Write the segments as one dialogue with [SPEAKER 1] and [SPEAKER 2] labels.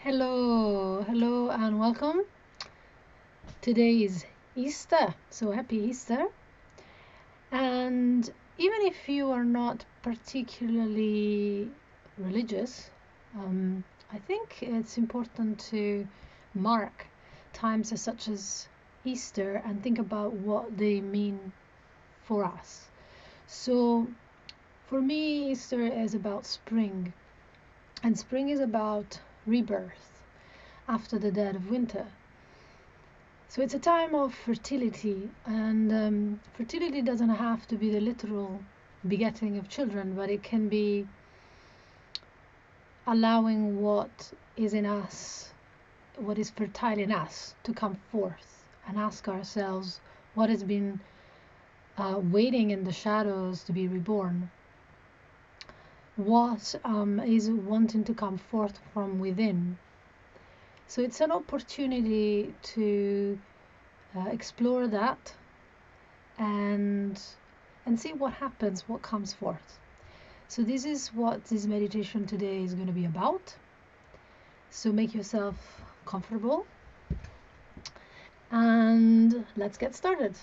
[SPEAKER 1] Hello, and welcome. Today is Easter, so happy Easter. And even if you are not particularly religious, I think it's important to mark times such as Easter and think about what they mean for us. So, for me, Easter is about spring, and spring is about rebirth after the dead of winter. So it's a time of fertility, and fertility doesn't have to be the literal begetting of children, but it can be allowing what is in us, what is fertile in us, to come forth and ask ourselves what has been waiting in the shadows to be reborn. What is wanting to come forth from within. So it's an opportunity to explore that and see what happens, what comes forth. So this is what this meditation today is going to be about. So make yourself comfortable and let's get started.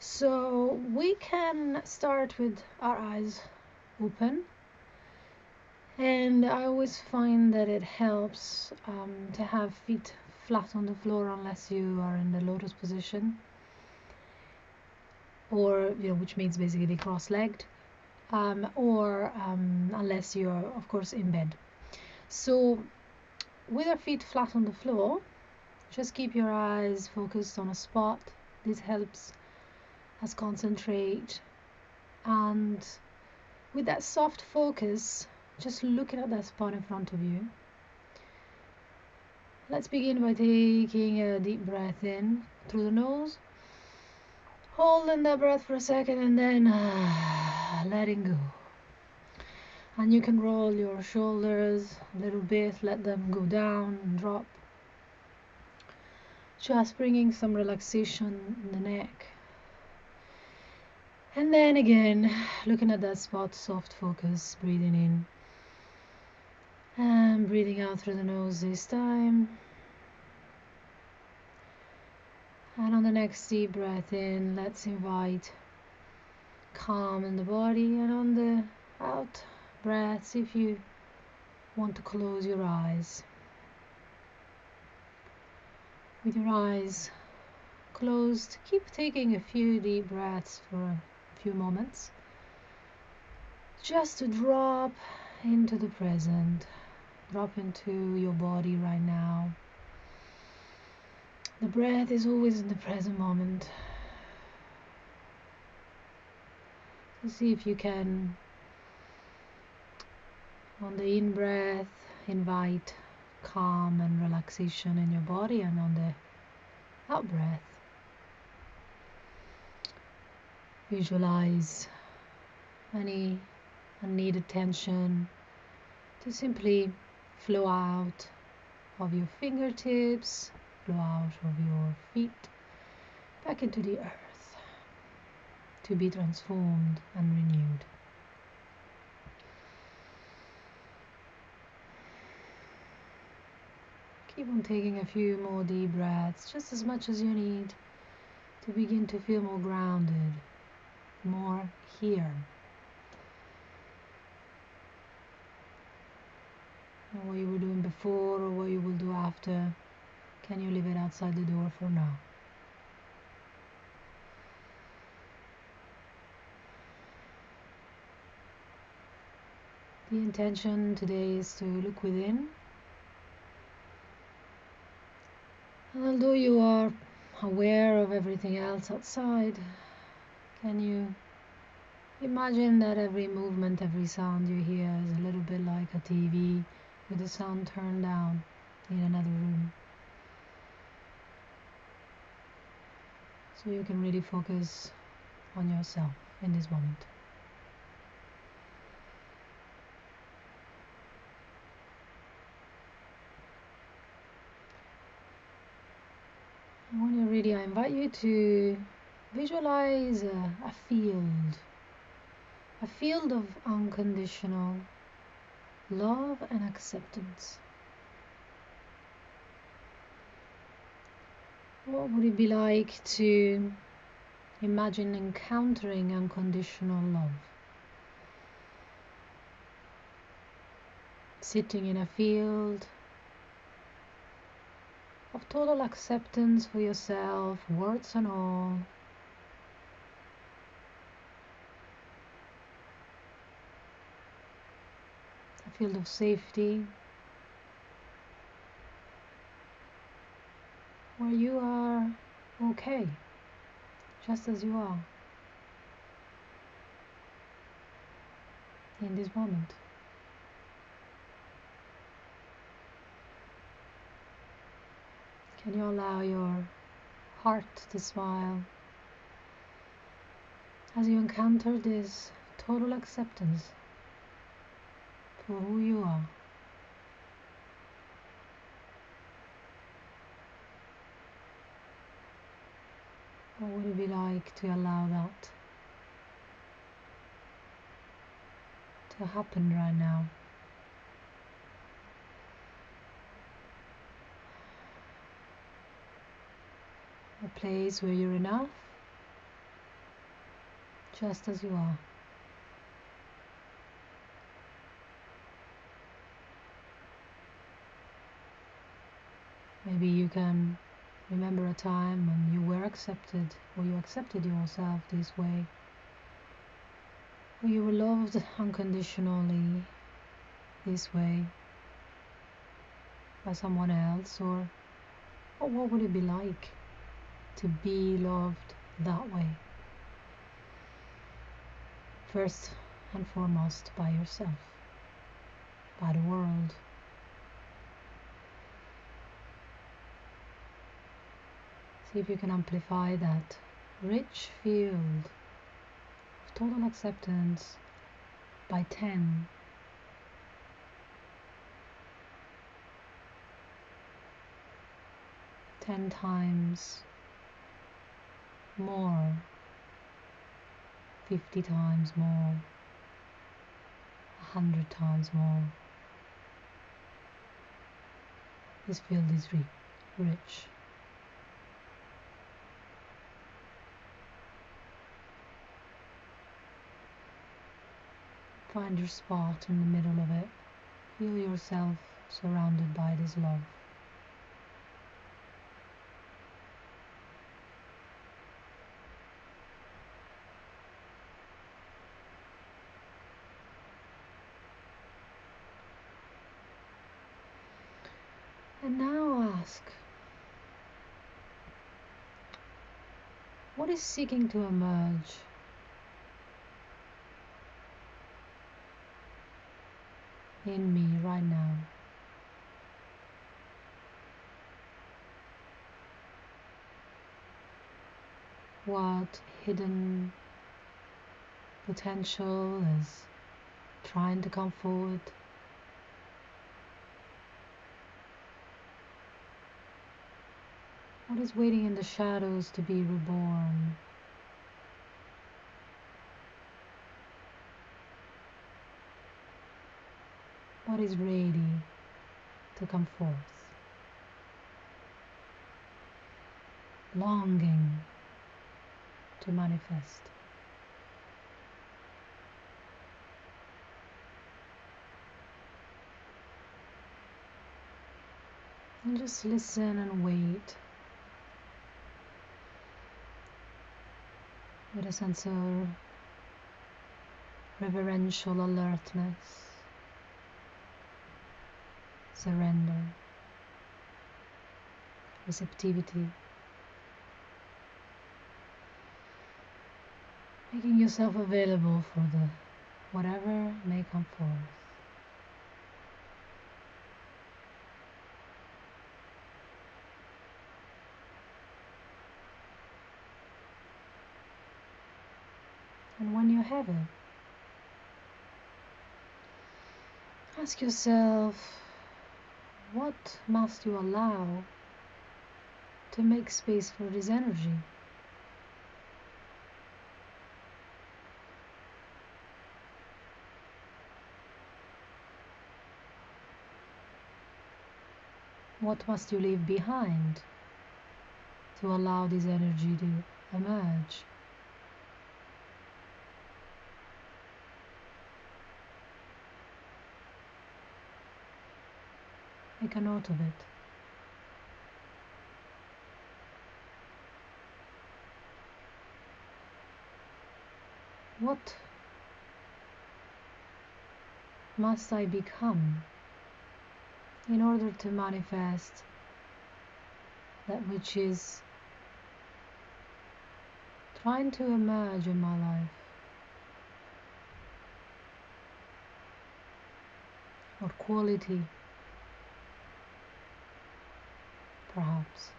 [SPEAKER 1] So we can start with our eyes open, and I always find that it helps to have feet flat on the floor unless you are in the lotus position, or which means basically cross-legged, or unless you're of course in bed. So with our feet flat on the floor, just keep your eyes focused on a spot. This helps us concentrate, and with that soft focus, just looking at that spot in front of you. Let's begin by taking a deep breath in through the nose, holding that breath for a second, and then letting go. And you can roll your shoulders a little bit, let them go down and drop, just bringing some relaxation in the neck. And then again, looking at that spot, soft focus, breathing in and breathing out through the nose this time. And on the next deep breath in, let's invite calm in the body, and on the out breaths, if you want to close your eyes. With your eyes closed, keep taking a few deep breaths for a few moments, just to drop into the present, drop into your body right now. The breath is always in the present moment. So see if you can, on the in-breath, invite calm and relaxation in your body, and on the out-breath, visualize any unneeded tension to simply flow out of your fingertips, flow out of your feet, back into the earth, to be transformed and renewed. Keep on taking a few more deep breaths, just as much as you need to begin to feel more grounded, more here. And what you were doing before or what you will do after, can you leave it outside the door for now? The intention today is to look within. And although you are aware of everything else outside, can you imagine that every movement, every sound you hear is a little bit like a TV with the sound turned down in another room? So you can really focus on yourself in this moment. And when you're ready, I invite you to visualize a field of unconditional love and acceptance. What would it be like to imagine encountering unconditional love? Sitting in a field of total acceptance for yourself, words and all. A field of safety where you are okay, just as you are in this moment. Can you allow your heart to smile as you encounter this total acceptance for who you are? What would it be like to allow that to happen right now? A place where you're enough, just as you are. Maybe you can remember a time when you were accepted, or you accepted yourself this way, or you were loved unconditionally this way by someone else, or what would it be like to be loved that way? First and foremost by yourself, by the world. See if you can amplify that rich field of total acceptance by 10. 10 times more, 50 times more, 100 times more. This field is rich. Find your spot in the middle of it. Feel yourself surrounded by this love. And now ask, what is seeking to emerge in me right now? What hidden potential is trying to come forward? What is waiting in the shadows to be reborn? What is ready to come forth? Longing to manifest. And just listen and wait with a sense of reverential alertness, surrender, receptivity, making yourself available for the whatever may come forth. And when you have it, ask yourself, what must you allow to make space for this energy? What must you leave behind to allow this energy to emerge. Make a note of it. What must I become in order to manifest that which is trying to emerge in my life? What quality, perhaps?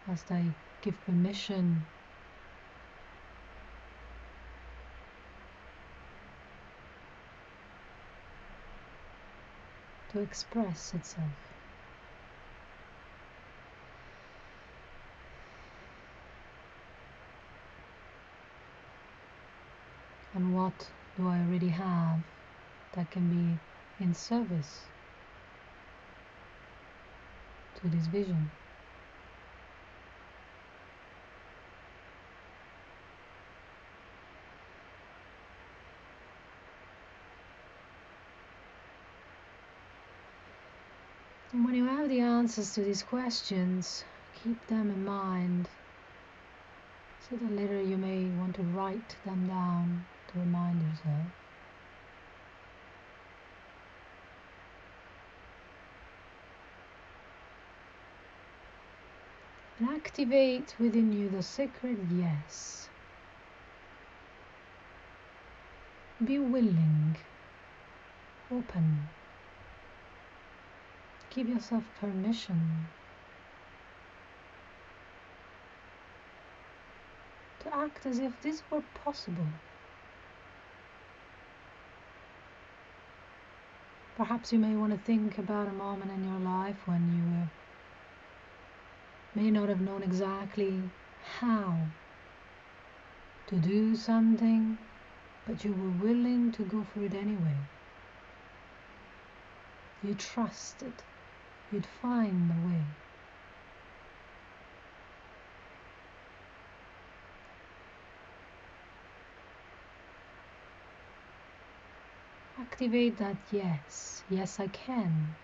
[SPEAKER 1] Must I give permission to express itself? And what do I already have that can be in service to this vision? And when you have the answers to these questions, keep them in mind, so that later you may want to write them down to remind yourself. And activate within you the sacred yes. Be willing, open. Give yourself permission to act as if this were possible. Perhaps you may want to think about a moment in your life when you may not have known exactly how to do something, but you were willing to go for it anyway. You trusted you'd find a way. Activate that yes. Yes, I can.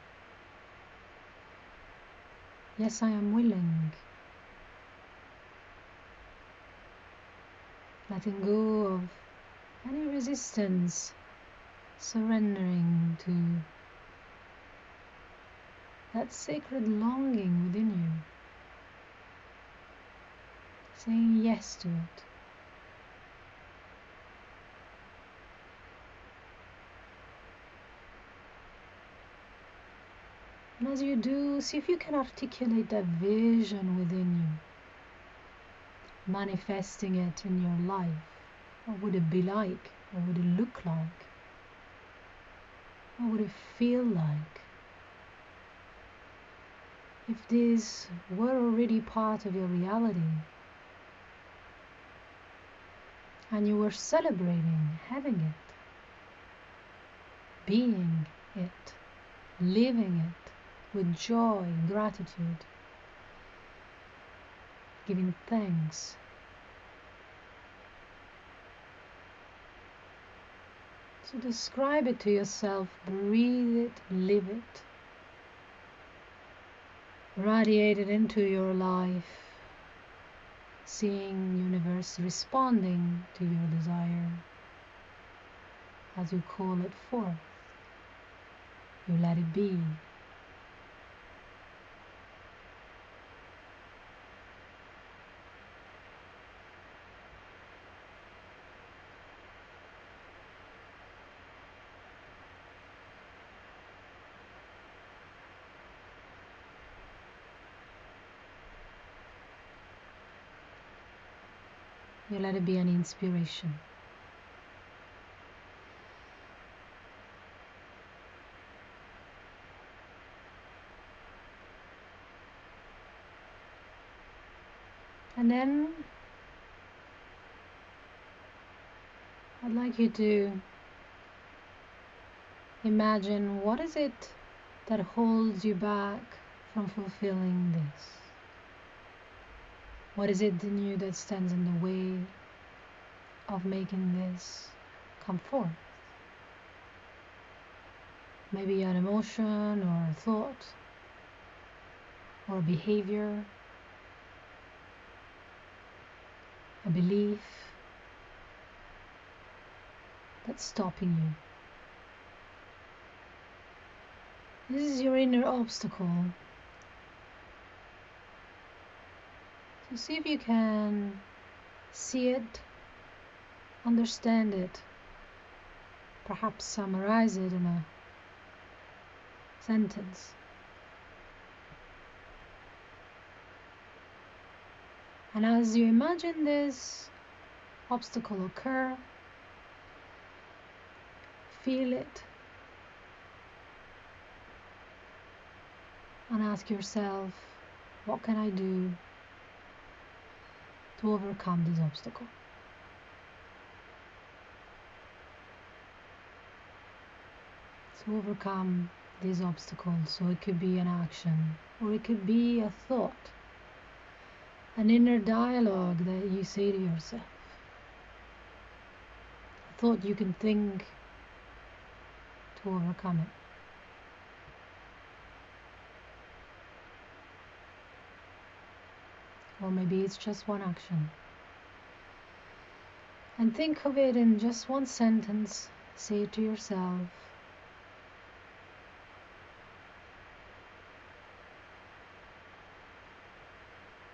[SPEAKER 1] Yes, I am willing. Letting go of any resistance, surrendering to that sacred longing within you, saying yes to it. And as you do, see if you can articulate that vision within you, manifesting it in your life. What would it be like? What would it look like? What would it feel like? If these were already part of your reality, and you were celebrating having it, being it, living it with joy, gratitude, giving thanks. So describe it to yourself, breathe it, live it, radiate it into your life, seeing universe responding to your desire as you call it forth. You let it be. You let it be an inspiration. And then I'd like you to imagine what is it that holds you back from fulfilling this? What is it in you that stands in the way of making this come forth? Maybe an emotion or a thought or a behavior, a belief that's stopping you. This is your inner obstacle. So see if you can see it, understand it, perhaps summarize it in a sentence. And as you imagine this obstacle occur, feel it and ask yourself, what can I do to overcome this obstacle? To overcome these obstacles. So it could be an action, or it could be a thought, an inner dialogue that you say to yourself, a thought you can think to overcome it. Or maybe it's just one action. And think of it in just one sentence. Say it to yourself.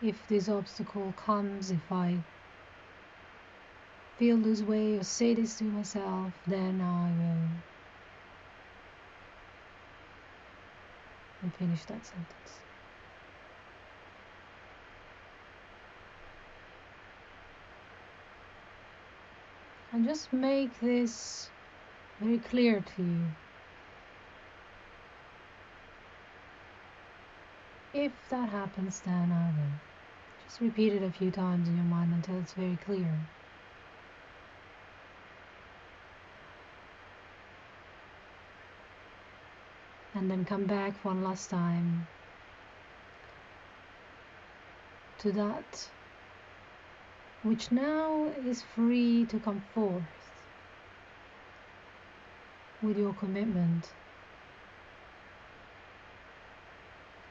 [SPEAKER 1] If this obstacle comes, if I feel this way or say this to myself, then I will. And finish that sentence. And just make this very clear to you. If that happens, then I will. Just repeat it a few times in your mind until it's very clear. And then come back one last time to that which now is free to come forth with your commitment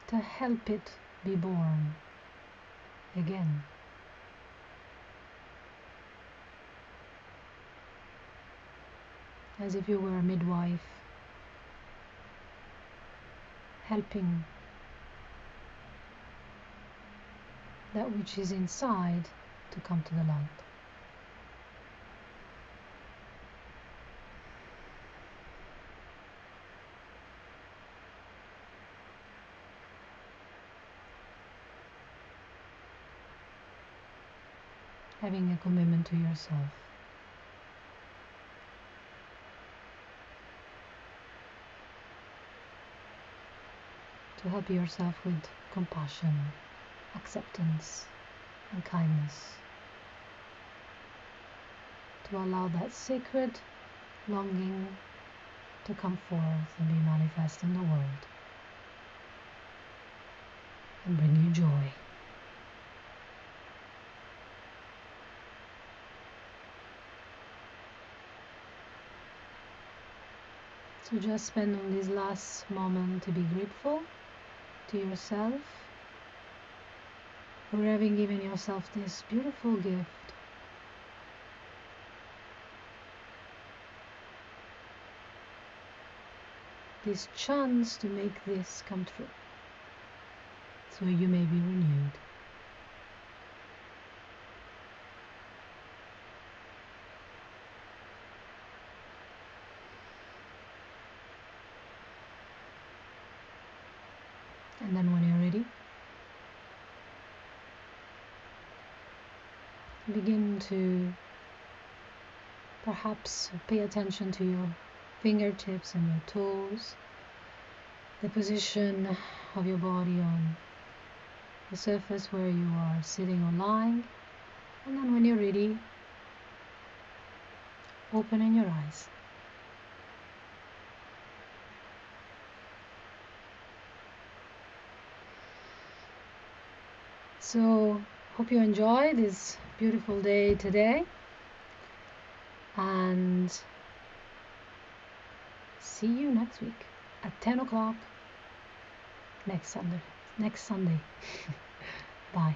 [SPEAKER 1] to help it be born again. As if you were a midwife, helping that which is inside to come to the light. Having a commitment to yourself. To help yourself with compassion, acceptance, and kindness. To allow that sacred longing to come forth and be manifest in the world and bring you joy. So just spend on this last moment to be grateful to yourself for having given yourself this beautiful gift. This chance to make this come true, so you may be renewed. And then when you're ready, begin to perhaps pay attention to your fingertips and your toes, the position of your body on the surface where you are sitting or lying. And then when you're ready, opening your eyes. So hope you enjoy this beautiful day today, and see you next week at 10 o'clock next Sunday. Bye.